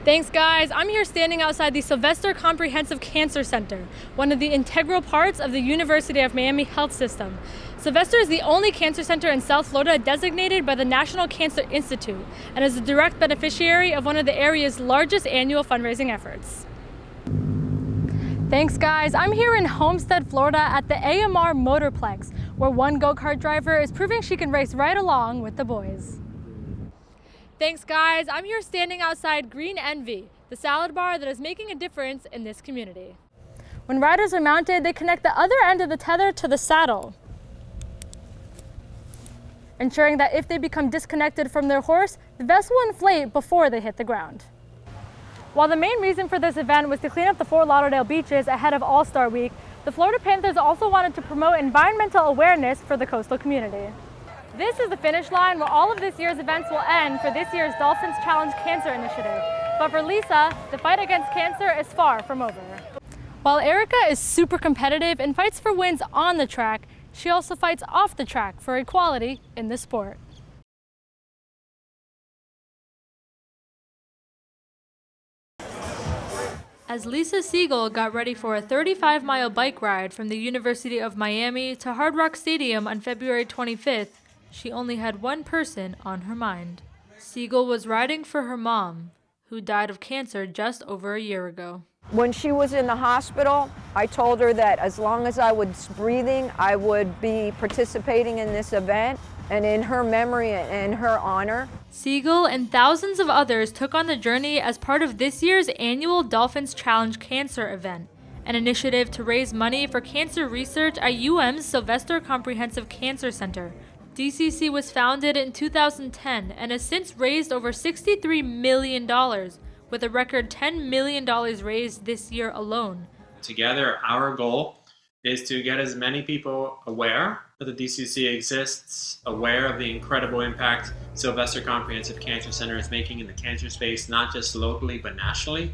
Thanks, guys. I'm here standing outside the Sylvester Comprehensive Cancer Center, one of the integral parts of the University of Miami health system. Sylvester is the only cancer center in South Florida designated by the National Cancer Institute and is a direct beneficiary of one of the area's largest annual fundraising efforts. Thanks, guys. I'm here in Homestead, Florida at the AMR Motorplex, where one go-kart driver is proving she can race right along with the boys. Thanks, guys. I'm here standing outside Green Envy, the salad bar that is making a difference in this community. When riders are mounted, they connect the other end of the tether to the saddle, ensuring that if they become disconnected from their horse, the vest will inflate before they hit the ground. While the main reason for this event was to clean up the Fort Lauderdale beaches ahead of All-Star Week, the Florida Panthers also wanted to promote environmental awareness for the coastal community. This is the finish line where all of this year's events will end for this year's Dolphins Challenge Cancer Initiative. But for Lisa, the fight against cancer is far from over. While Erica is super competitive and fights for wins on the track, she also fights off the track for equality in the sport. As Lisa Siegel got ready for a 35-mile bike ride from the University of Miami to Hard Rock Stadium on February 25th, she only had one person on her mind. Siegel was riding for her mom, who died of cancer just over a year ago. When she was in the hospital, I told her that as long as I was breathing, I would be participating in this event, and in her memory and in her honor. Siegel and thousands of others took on the journey as part of this year's annual Dolphins Challenge Cancer event, an initiative to raise money for cancer research at UM's Sylvester Comprehensive Cancer Center. DCC was founded in 2010 and has since raised over $63 million, with a record $10 million raised this year alone. Together, our goal is to get as many people aware that the DCC exists, aware of the incredible impact Sylvester Comprehensive Cancer Center is making in the cancer space, not just locally, but nationally.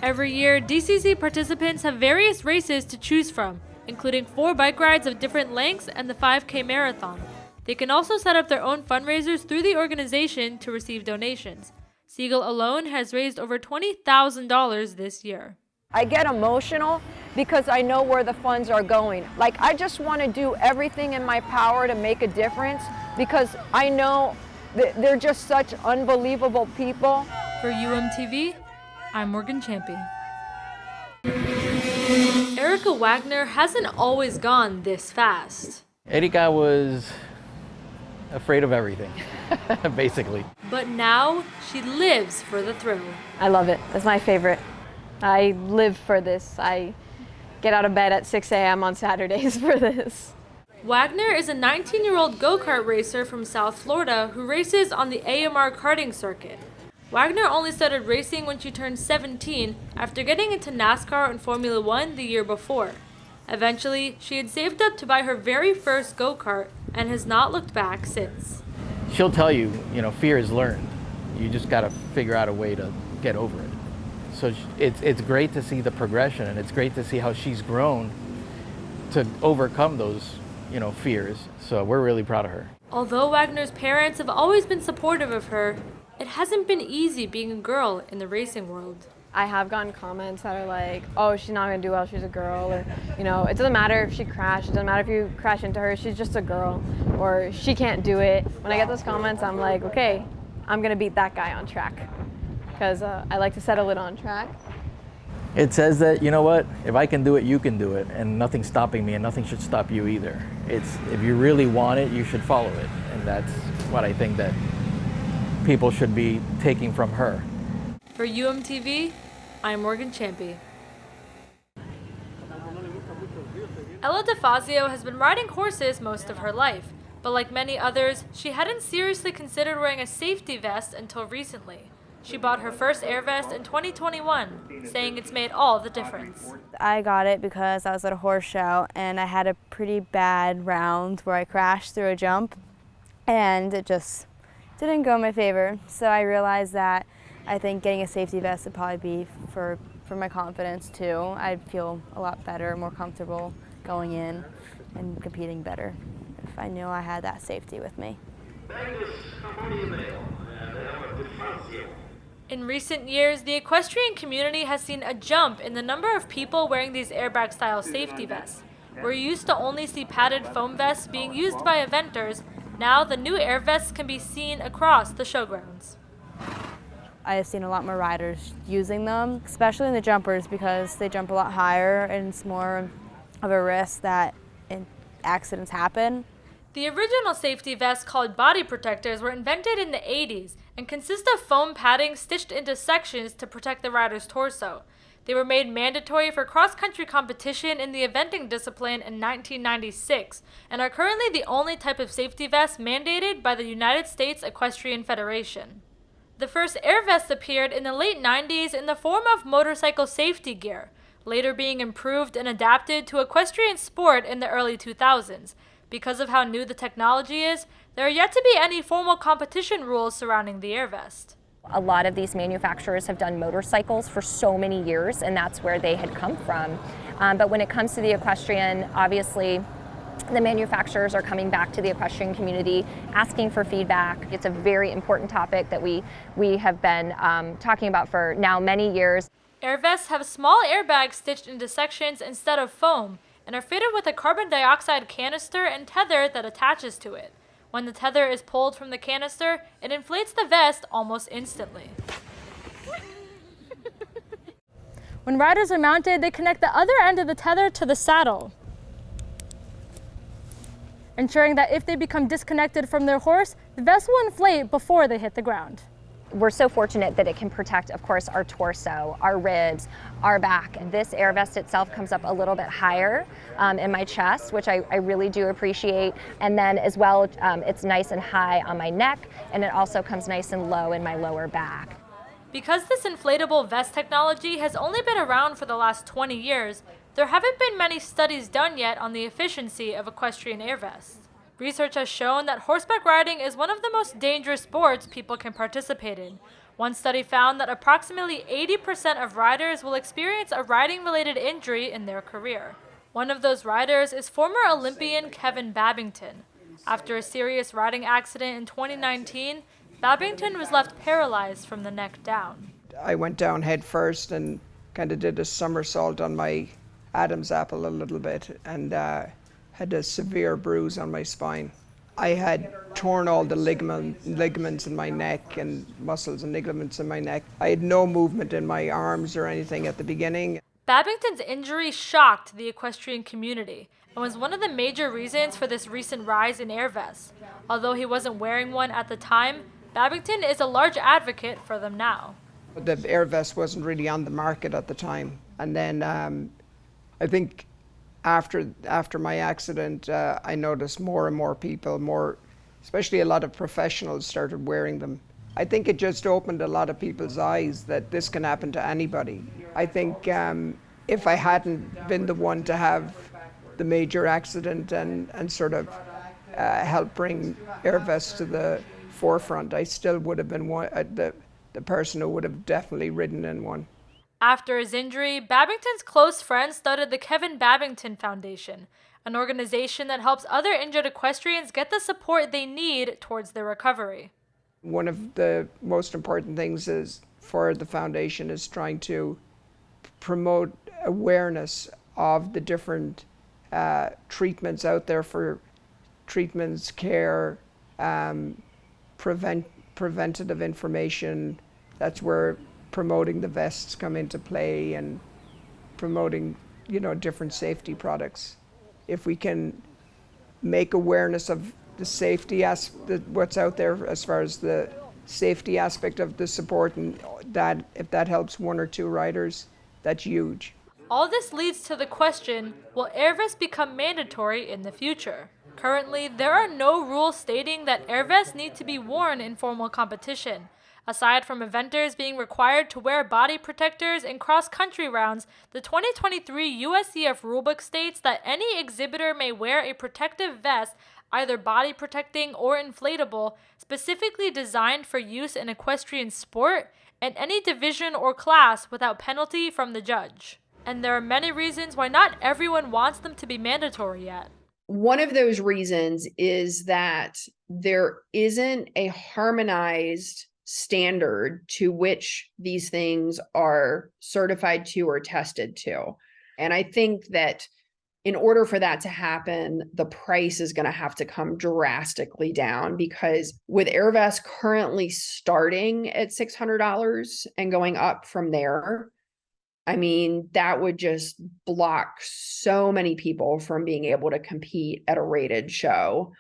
Every year, DCC participants have various races to choose from, including 4 bike rides of different lengths and the 5K marathon. They can also set up their own fundraisers through the organization to receive donations. Siegel alone has raised over $20,000 this year. I get emotional because I know where the funds are going. Like, I just want to do everything in my power to make a difference because I know that they're just such unbelievable people. For UMTV, I'm Morgan Champey. Erica Wagner hasn't always gone this fast. Erika was afraid of everything, basically. But now she lives for the thrill. I love it. It's my favorite. I live for this. I get out of bed at 6 a.m. on Saturdays for this. Wagner is a 19-year-old go-kart racer from South Florida who races on the AMR karting circuit. Wagner only started racing when she turned 17 after getting into NASCAR and Formula One the year before. Eventually, she had saved up to buy her very first go-kart and has not looked back since. She'll tell you, fear is learned. You just got to figure out a way to get over it. So it's great to see the progression, and it's great to see how she's grown to overcome those, fears. So we're really proud of her. Although Wagner's parents have always been supportive of her, it hasn't been easy being a girl in the racing world. I have gotten comments that are like, oh, she's not going to do well, she's a girl. Or, it doesn't matter if she crashed. It doesn't matter if you crash into her. She's just a girl. Or she can't do it. When I get those comments, I'm like, okay, I'm going to beat that guy on track. Because I like to settle it on track. It says that, if I can do it, you can do it. And nothing's stopping me, and nothing should stop you either. If you really want it, you should follow it. And that's what I think that people should be taking from her. For UMTV, I'm Morgan Champey. Ella DeFazio has been riding horses most of her life, but like many others, she hadn't seriously considered wearing a safety vest until recently. She bought her first air vest in 2021, saying it's made all the difference. I got it because I was at a horse show and I had a pretty bad round where I crashed through a jump and it just didn't go in my favor. So I realized that I think getting a safety vest would probably be for my confidence too. I'd feel a lot better, more comfortable going in and competing better if I knew I had that safety with me. In recent years, the equestrian community has seen a jump in the number of people wearing these airbag-style safety vests. Where you used to only see padded foam vests being used by eventers, now the new air vests can be seen across the showgrounds. I have seen a lot more riders using them, especially in the jumpers because they jump a lot higher and it's more of a risk that accidents happen. The original safety vests, called body protectors, were invented in the 80s and consist of foam padding stitched into sections to protect the rider's torso. They were made mandatory for cross-country competition in the eventing discipline in 1996 and are currently the only type of safety vest mandated by the United States Equestrian Federation. The first air vests appeared in the late 90s in the form of motorcycle safety gear, later being improved and adapted to equestrian sport in the early 2000s. Because of how new the technology is, there are yet to be any formal competition rules surrounding the air vest. A lot of these manufacturers have done motorcycles for so many years, and that's where they had come from. But when it comes to the equestrian, obviously, the manufacturers are coming back to the equestrian community, asking for feedback. It's a very important topic that we have been talking about for now many years. Air vests have small airbags stitched into sections instead of foam, and are fitted with a carbon dioxide canister and tether that attaches to it. When the tether is pulled from the canister, it inflates the vest almost instantly. When riders are mounted, they connect the other end of the tether to the saddle, ensuring that if they become disconnected from their horse, the vest will inflate before they hit the ground. We're so fortunate that it can protect, of course, our torso, our ribs, our back. This air vest itself comes up a little bit higher in my chest, which I really do appreciate. And then as well, it's nice and high on my neck, and it also comes nice and low in my lower back. Because this inflatable vest technology has only been around for the last 20 years, there haven't been many studies done yet on the efficiency of equestrian air vests. Research has shown that horseback riding is one of the most dangerous sports people can participate in. One study found that approximately 80% of riders will experience a riding-related injury in their career. One of those riders is former Olympian Kevin Babington. After a serious riding accident in 2019, Babington was left paralyzed from the neck down. I went down head first and kind of did a somersault on my Adam's apple a little bit and had a severe bruise on my spine. I had torn all the ligaments in my neck and muscles and ligaments in my neck. I had no movement in my arms or anything at the beginning. Babington's injury shocked the equestrian community and was one of the major reasons for this recent rise in air vests. Although he wasn't wearing one at the time, Babington is a large advocate for them now. The air vest wasn't really on the market at the time. And then I think after my accident, I noticed more and more people, especially a lot of professionals, started wearing them. I think it just opened a lot of people's eyes that this can happen to anybody. I think if I hadn't been the one to have the major accident and sort of help bring air vests to the forefront, I still would have been the person who would have definitely ridden in one. After his injury, Babington's close friends started the Kevin Babington Foundation, an organization that helps other injured equestrians get the support they need towards their recovery. One of the most important things is for the foundation is trying to promote awareness of the different treatments out there for treatments, care, preventative information. That's where promoting the vests come into play and promoting, different safety products. If we can make awareness of the safety what's out there as far as the safety aspect of the support, and that if that helps one or two riders, that's huge. All this leads to the question, will air vests become mandatory in the future? Currently, there are no rules stating that air vests need to be worn in formal competition. Aside from eventers being required to wear body protectors in cross-country rounds, the 2023 USCF rulebook states that any exhibitor may wear a protective vest, either body protecting or inflatable, specifically designed for use in equestrian sport, in any division or class without penalty from the judge. And there are many reasons why not everyone wants them to be mandatory yet. One of those reasons is that there isn't a harmonized standard to which these things are certified to or tested to. And I think that in order for that to happen, the price is going to have to come drastically down, because with air vests currently starting at $600 and going up from there, I mean, that would just block so many people from being able to compete at a rated show.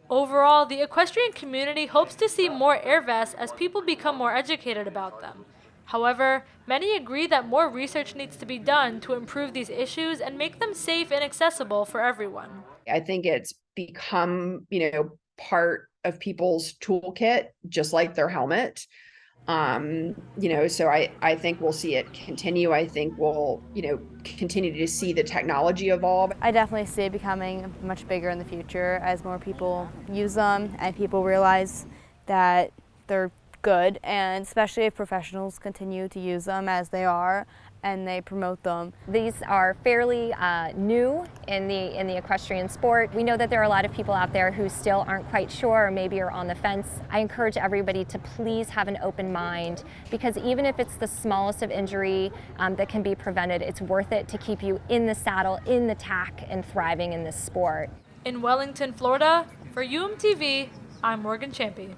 Overall, the equestrian community hopes to see more air vests as people become more educated about them. However, many agree that more research needs to be done to improve these issues and make them safe and accessible for everyone. I think it's become, part of people's toolkit, just like their helmet. So I think we'll see it continue. I think we'll, continue to see the technology evolve. I definitely see it becoming much bigger in the future as more people use them and people realize that they're good, and especially if professionals continue to use them as they are and they promote them. These are fairly new in the equestrian sport. We know that there are a lot of people out there who still aren't quite sure or maybe are on the fence. I encourage everybody to please have an open mind, because even if it's the smallest of injury that can be prevented, it's worth it to keep you in the saddle, in the tack, and thriving in this sport. In Wellington, Florida, for UMTV, I'm Morgan Champey.